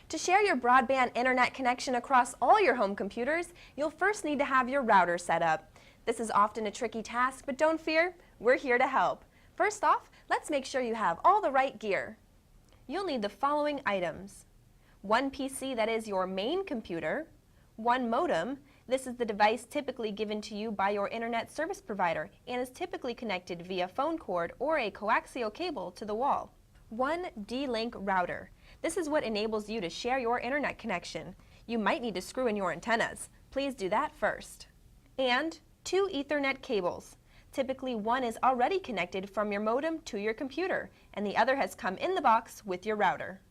To share your broadband internet connection across all your home computers, you'll first need to have your router set up. This is often a tricky task, but don't fear, we're here to help. First off, let's make sure you have all the right gear. You'll need the following items: one PC that is your main computer, one modem. This is the device typically given to you by your internet service provider and is typically connected via phone cord or a coaxial cable to the wall. One D-Link router. This is what enables you to share your internet connection. You might need to screw in your antennas. Please do that first. And two Ethernet cables. Typically one is already connected from your modem to your computer, and the other has come in the box with your router.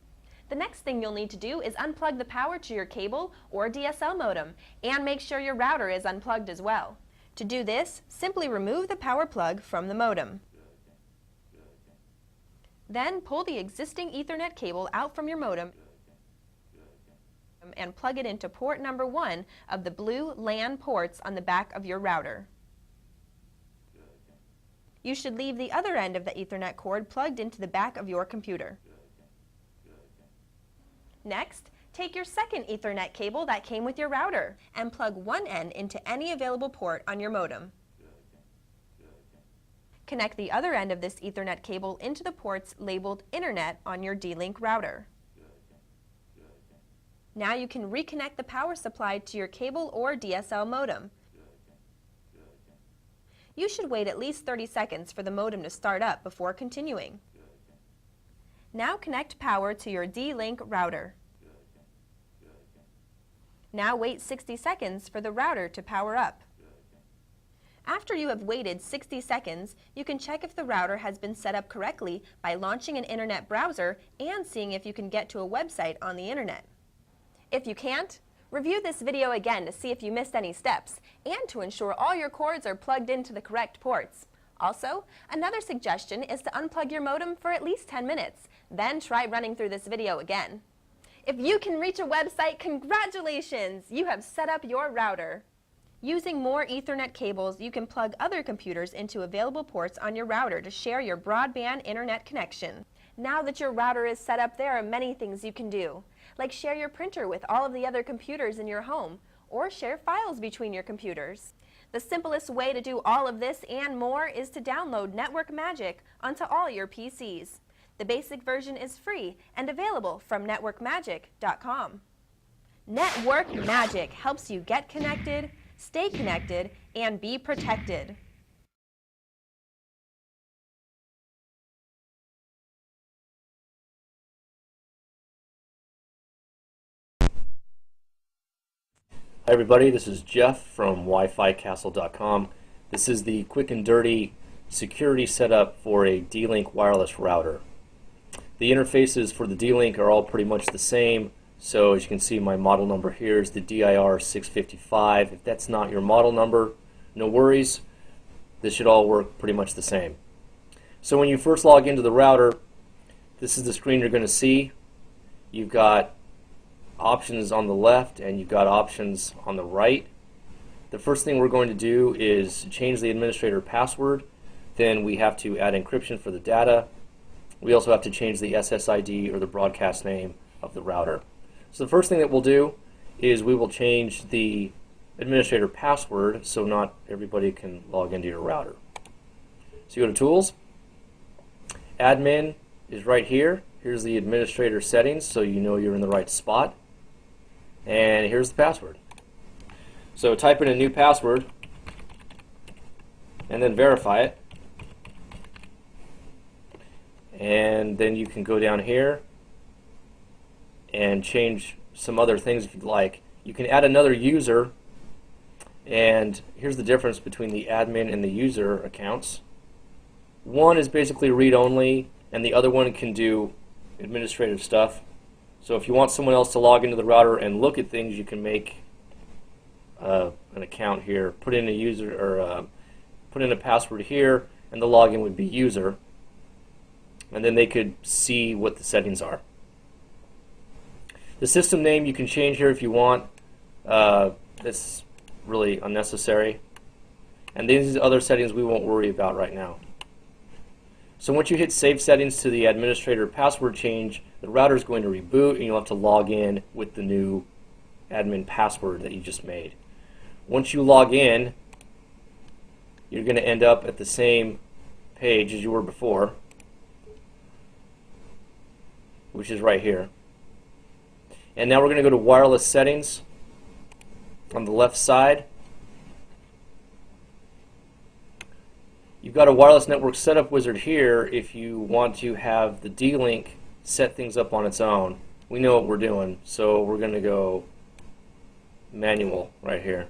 The next thing you'll need to do is unplug the power to your cable or DSL modem, and make sure your router is unplugged as well. To do this, simply remove the power plug from the modem. Then pull the existing Ethernet cable out from your modem and plug it into port number 1 of the blue LAN ports on the back of your router. You should leave the other end of the Ethernet cord plugged into the back of your computer. Next, take your second Ethernet cable that came with your router and plug one end into any available port on your modem. Connect the other end of this Ethernet cable into the ports labeled Internet on your D-Link router. Now you can reconnect the power supply to your cable or DSL modem. You should wait at least 30 seconds for the modem to start up before continuing. Now connect power to your D-Link router. Now wait 60 seconds for the router to power up. After you have waited 60 seconds, you can check if the router has been set up correctly by launching an internet browser and seeing if you can get to a website on the internet. If you can't, review this video again to see if you missed any steps and to ensure all your cords are plugged into the correct ports. Also, another suggestion is to unplug your modem for at least 10 minutes, then try running through this video again. If you can reach a website, congratulations! You have set up your router. Using more Ethernet cables, you can plug other computers into available ports on your router to share your broadband internet connection. Now that your router is set up, there are many things you can do, like share your printer with all of the other computers in your home, or share files between your computers. The simplest way to do all of this and more is to download Network Magic onto all your PCs. The basic version is free and available from networkmagic.com. Network Magic helps you get connected, stay connected, and be protected. Hi everybody, this is Jeff from WiFiCastle.com. This is the quick and dirty security setup for a D-Link wireless router. The interfaces for the D-Link are all pretty much the same. So as you can see, my model number here is the DIR 655. If that's not your model number, no worries. This should all work pretty much the same. So when you first log into the router, this is the screen you're going to see. You've got options on the left and you've got options on the right. The first thing we're going to do is change the administrator password. Then we have to add encryption for the data. We also have to change the SSID or the broadcast name of the router. So the first thing that we'll do is we will change the administrator password so not everybody can log into your router. So you go to Tools, Admin is right here. Here's the administrator settings so you know you're in the right spot. And here's the password. So type in a new password and then verify it. And then you can go down here and change some other things if you'd like. You can add another user, and here's the difference between the admin and the user accounts. One is basically read-only, and the other one can do administrative stuff. So if you want someone else to log into the router and look at things, you can make an account here, put in a user or put in a password here, and the login would be user, and then they could see what the settings are. The system name you can change here if you want. That's really unnecessary. And these other settings we won't worry about right now. So once you hit Save Settings to the administrator password change, the router is going to reboot and you'll have to log in with the new admin password that you just made. Once you log in, you're going to end up at the same page as you were before, which is right here. And now we're going to go to wireless settings on the left side. You've got a wireless network setup wizard here if you want to have the D-Link set things up on its own. We know what we're doing, so we're going to go manual right here.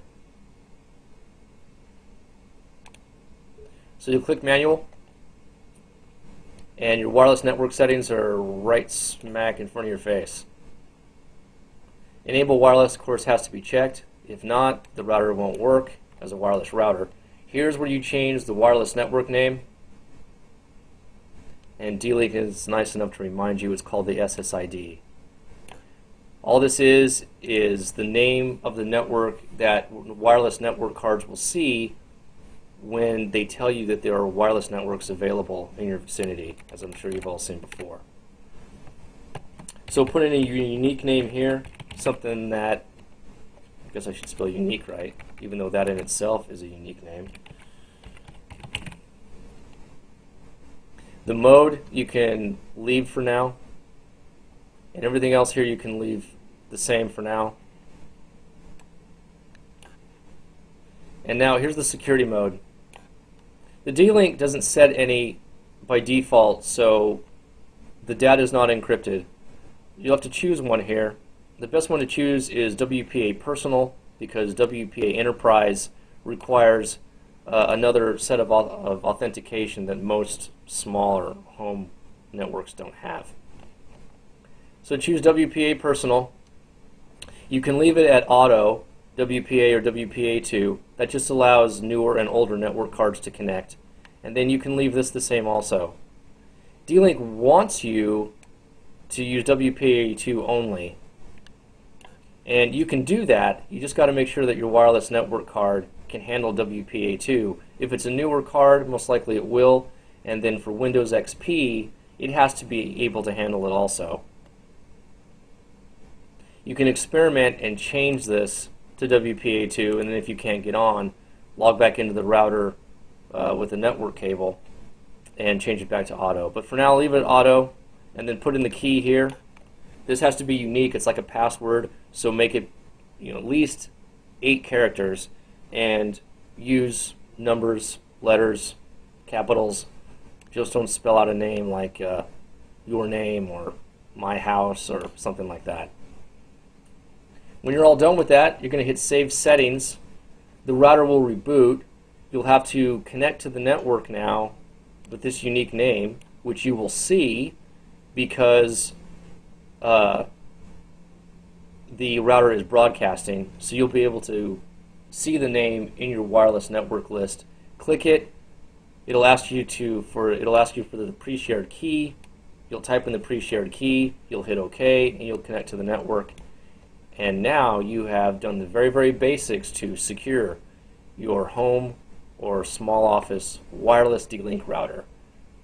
So you click manual, and your wireless network settings are right smack in front of your face. Enable wireless, of course, has to be checked. If not, the router won't work as a wireless router. Here's where you change the wireless network name, and D-Link is nice enough to remind you it's called the SSID. All this is the name of the network that wireless network cards will see when they tell you that there are wireless networks available in your vicinity, as I'm sure you've all seen before. So put in a unique name here, something that, I guess I should spell unique right, even though that in itself is a unique name. The mode you can leave for now, and everything else here you can leave the same for now. And now here's the security mode. The D-Link doesn't set any by default, so the data is not encrypted. You'll have to choose one here. The best one to choose is WPA Personal, because WPA Enterprise requires another set of authentication that most smaller home networks don't have. So choose WPA Personal. You can leave it at Auto, WPA or WPA2. That just allows newer and older network cards to connect. And then you can leave this the same also. D-Link wants you to use WPA2 only. And you can do that. You just got to make sure that your wireless network card can handle WPA2. If it's a newer card, most likely it will. And then for Windows XP, it has to be able to handle it also. You can experiment and change this to WPA2, and then if you can't get on, log back into the router with a network cable and change it back to auto. But for now, leave it auto and then put in the key here. This has to be unique. It's like a password, so make it at least 8 characters and use numbers, letters, capitals. Just don't spell out a name like your name or my house or something like that. When you're all done with that, you're going to hit Save Settings. The router will reboot. You'll have to connect to the network now with this unique name, which you will see because the router is broadcasting. So you'll be able to see the name in your wireless network list. Click it. It'll ask you for the pre-shared key. You'll type in the pre-shared key. You'll hit OK, and you'll connect to the network. And now you have done the very, very basics to secure your home or small office wireless D-Link router.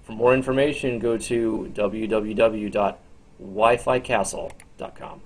For more information, go to www.wificastle.com.